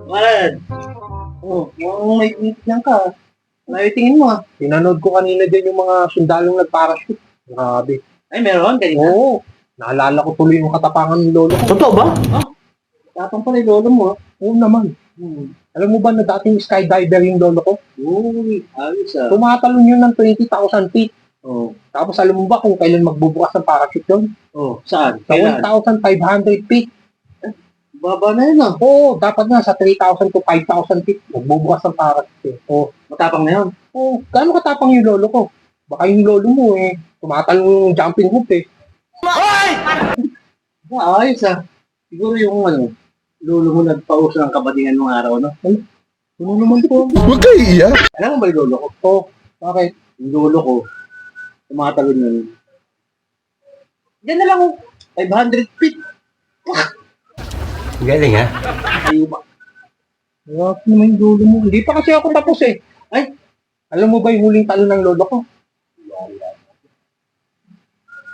Malad. Oh, yung may lang ka. Tingin mo ah. Pinanood ko kanina din yung mga sundalong nag-parachute. Grabe. Ay, meron kanina. Oo. Naalala ko tuloy yung katapangan ng lolo ko. Totoo ba? Tapang pala yung lolo mo ah. Oo naman. Alam mo ba na dating skydiver yung lolo ko? Uy, ayos ah. Tumatalon yun ng 20,000 feet. Oh. Tapos alam mo ba kung kailan magbubukas ng parachute yun? Oh, saan? Sa Kailan? 1,500 feet. Baba na yun ah. Oo, dapat nga sa 3,000 to 5,000 feet magbubukas ng parachute. Oo. Matapang na yun. Oo. Gaano katapang yung lolo ko? Baka yung lolo mo tumatalon yung jumping hoop eh. Ayos ah. Siguro yung lolo mo nagpauso ng kabadingan nung araw, no? Ano naman po? Huwag kayo iiyak. Alam mo ba yung lolo ko? Oo. Bakit? Yung lolo ko, tumatalon yun. Diyan na lang, 500 feet. Galing ha? Ayaw ba? Grabe naman yung lolo mo. Hindi pa kasi ako tapos eh. Ay, alam mo ba yung huling talon ng lolo ko?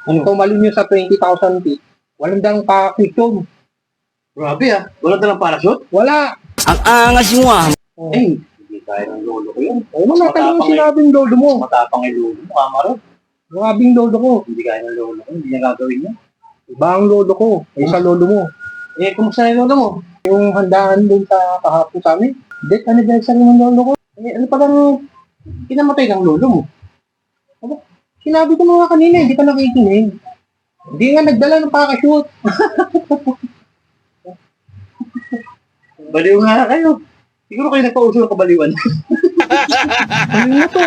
Ano? Tumalon yun sa 20,000 feet. Walang dalang pakakit yun. Grabe ah. Wala talang parachute? Wala. Ang angas mo ah. Oh. Ay, hindi kaya ng lolo ko yun. Oo, mga talon yung matapang sinabing lolo mo. Matapang yung lolo mo, kamaro. Grabing lolo ko. Hindi kaya ng lolo ko, hindi niya gagawin yun. Iba ang lolo ko. Isa lolo mo. Eh, kumusta na yung lolo mo? Yung handaan dun sa kahapon sa amin. Death anniversary ng lolo ko. Eh, ano palang kinamatay ng lolo mo? Sinabi ko mga kanina, hindi ka nakikinig. Hindi nga nagdala ng parachute. Baliw nga kayo. Siguro kayo nagpauso ng kabaliwan. Ano na to?